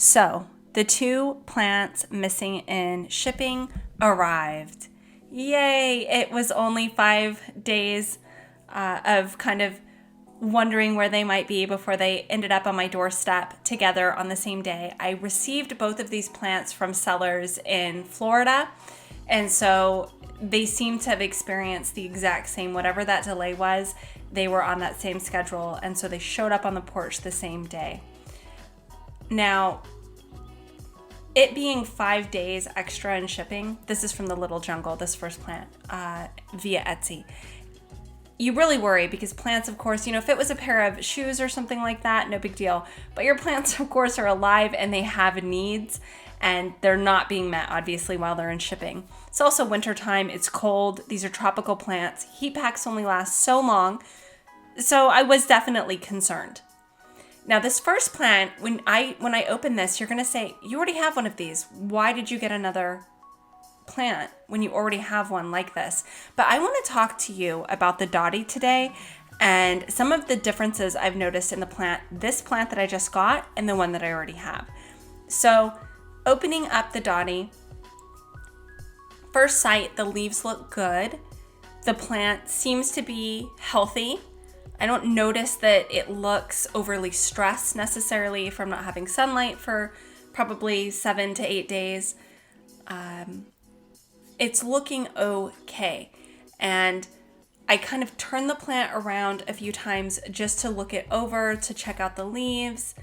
So the 2 plants missing in shipping arrived. Yay! It was only 5 days of kind of wondering where they might be before they ended up on my doorstep together on the same day. I received both of these plants from sellers in Florida, and so they seem to have experienced the exact same, whatever that delay was, they were on that same schedule, and so they showed up on the porch the same day. Now, it being 5 days extra in shipping, this is from the Little Jungle, this first plant, via Etsy. You really worry because plants, of course, if it was a pair of shoes or something like that, no big deal. But your plants, of course, are alive and they have needs, and they're not being met, obviously, while they're in shipping. It's also wintertime, it's cold, these are tropical plants. Heat packs only last so long, so I was definitely concerned. Now, this first plant, when I open this, you're gonna say, you already have one of these. Why did you get another plant when you already have one like this? But I want to talk to you about the Dottie today and some of the differences I've noticed in this plant that I just got and the one that I already have. So opening up the Dottie, first sight, the leaves look good. The plant seems to be healthy. I don't notice that it looks overly stressed necessarily from not having sunlight for probably 7 to 8 days. It's looking okay. And I kind of turned the plant around a few times just to look it over, to check out the leaves,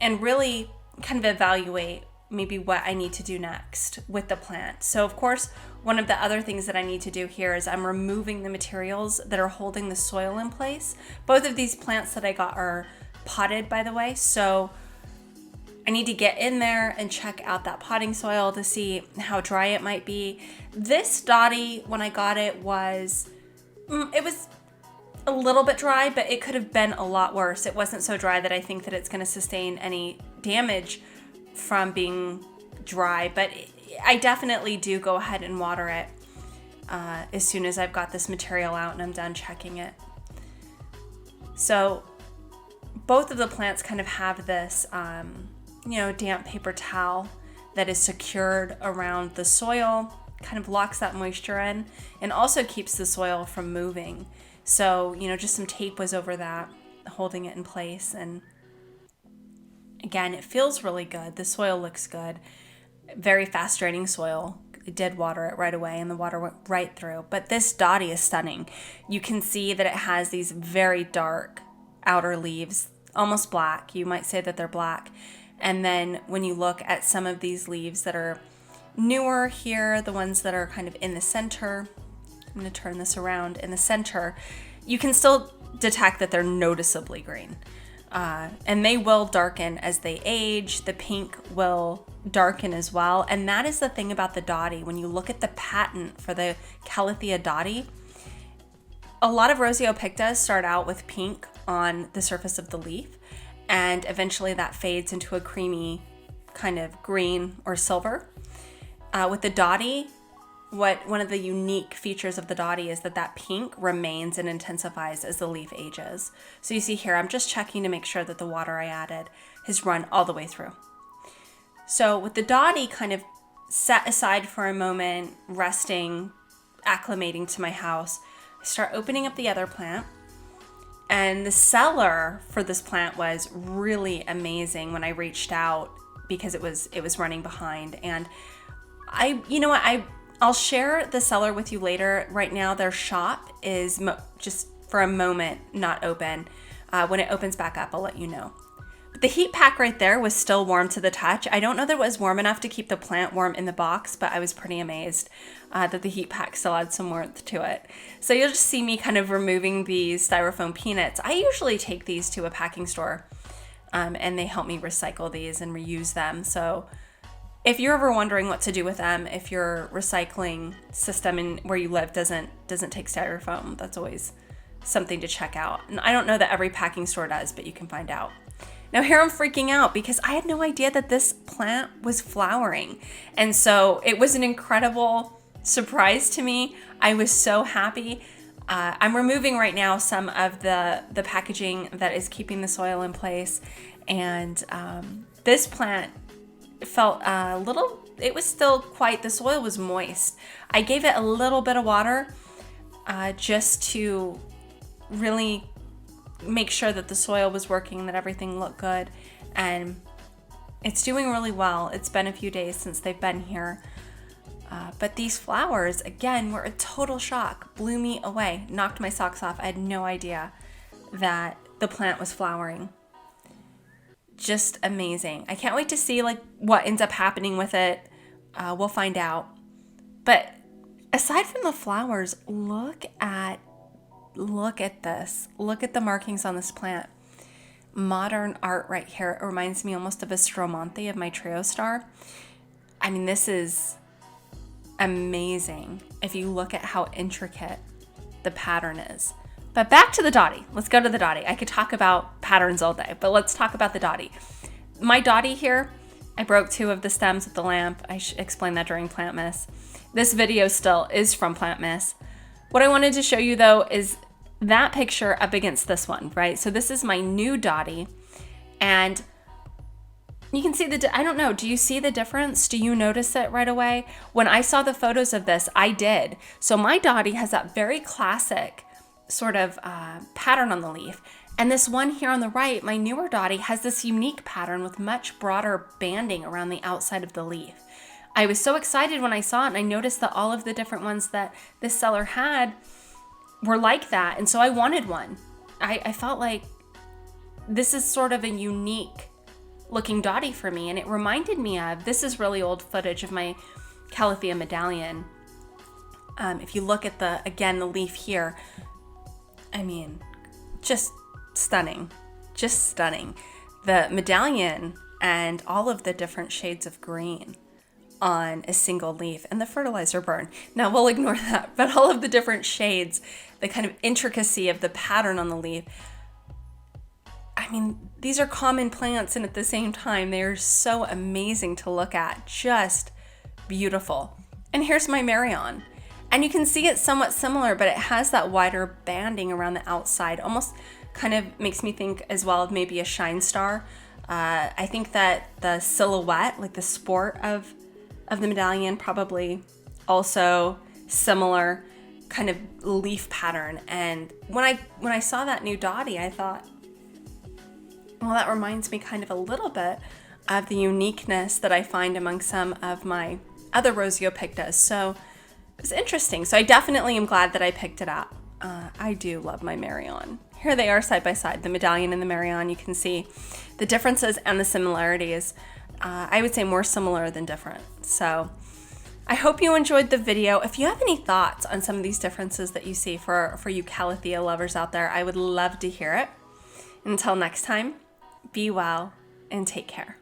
and really kind of evaluate maybe what I need to do next with the plant. So of course, one of the other things that I need to do here is I'm removing the materials that are holding the soil in place. Both of these plants that I got are potted, by the way, so I need to get in there and check out that potting soil to see how dry it might be. This Dottie, when I got it was a little bit dry, but it could have been a lot worse. It wasn't so dry that I think that it's going to sustain any damage from being dry, but I definitely do go ahead and water it as soon as I've got this material out and I'm done checking it. So both of the plants kind of have this damp paper towel that is secured around the soil, kind of locks that moisture in, and also keeps the soil from moving. So, just some tape was over that, holding it in place. And again, it feels really good. The soil looks good. Very fast draining soil. I did water it right away and the water went right through. But this Dottie is stunning. You can see that it has these very dark outer leaves, almost black. You might say that they're black. And then when you look at some of these leaves that are newer here, the ones that are kind of in the center, I'm going to turn this around, in the center, you can still detect that they're noticeably green. And they will darken as they age. The pink will darken as well. And that is the thing about the Dottie. When you look at the patent for the Calathea Dottie, a lot of Roseo pictas start out with pink on the surface of the leaf, and eventually that fades into a creamy kind of green or silver. With the Dottie, one of the unique features of the Dottie is that pink remains and intensifies as the leaf ages. So you see here, I'm just checking to make sure that the water I added has run all the way through. So with the Dottie kind of set aside for a moment, resting, acclimating to my house, I start opening up the other plant. And the seller for this plant was really amazing when I reached out, because it was running behind. And I'll share the seller with you later. Right now, their shop is just for a moment not open. When it opens back up, I'll let you know. But the heat pack right there was still warm to the touch. I don't know that it was warm enough to keep the plant warm in the box, but I was pretty amazed that the heat pack still had some warmth to it. So you'll just see me kind of removing these styrofoam peanuts. I usually take these to a packing store, and they help me recycle these and reuse them. So if you're ever wondering what to do with them, if your recycling system in where you live doesn't take styrofoam, that's always something to check out. And I don't know that every packing store does, but you can find out. Now here I'm freaking out because I had no idea that this plant was flowering. And so it was an incredible surprise to me. I was so happy. I'm removing right now some of the packaging that is keeping the soil in place. And this plant felt a little, it was still quite, the soil was moist. I gave it a little bit of water just to really make sure that the soil was working, that everything looked good. And it's doing really well. It's been a few days since they've been here. But these flowers, again, were a total shock. Blew me away. Knocked my socks off. I had no idea that the plant was flowering. Just amazing. I can't wait to see like what ends up happening with it. We'll find out. But aside from the flowers, look at this. Look at the markings on this plant. Modern art right here. It reminds me almost of a Stromonte of my trio star. I mean, this is amazing if you look at how intricate the pattern is. But back to the Dottie. Let's go to the Dottie. I could talk about patterns all day, but let's talk about the Dottie. My Dottie here, I broke 2 of the stems with the lamp. I explained that during Plant Miss. This video still is from Plant Miss. What I wanted to show you though is that picture up against this one, right? So this is my new Dottie, and you can see I don't know, do you see the difference? Do you notice it right away? When I saw the photos of this, I did. So my Dottie has that very classic sort of pattern on the leaf. And this one here on the right, my newer Dottie, has this unique pattern with much broader banding around the outside of the leaf. I was so excited when I saw it, and I noticed that all of the different ones that this seller had were like that. And so I wanted one. I felt like this is sort of a unique looking Dottie for me, and it reminded me of, this is really old footage of my Calathea medallion. If you look at the leaf here, I mean, just stunning, just stunning. The medallion and all of the different shades of green on a single leaf, and the fertilizer burn. Now we'll ignore that, but all of the different shades, the kind of intricacy of the pattern on the leaf. I mean, these are common plants, and at the same time, they're so amazing to look at. Just beautiful. And here's my Marion. And you can see it's somewhat similar, but it has that wider banding around the outside. Almost kind of makes me think as well of maybe a shine star. I think that the silhouette, like the sport of the medallion, probably also similar kind of leaf pattern. And when I saw that new Dottie, I thought, well, that reminds me kind of a little bit of the uniqueness that I find among some of my other Rosiopictas. So it was interesting. So I definitely am glad that I picked it up. I do love my Marion. Here they are side by side, the medallion and the Marion. You can see the differences and the similarities. I would say more similar than different. So I hope you enjoyed the video. If you have any thoughts on some of these differences that you see for you Calathea lovers out there, I would love to hear it. Until next time, be well and take care.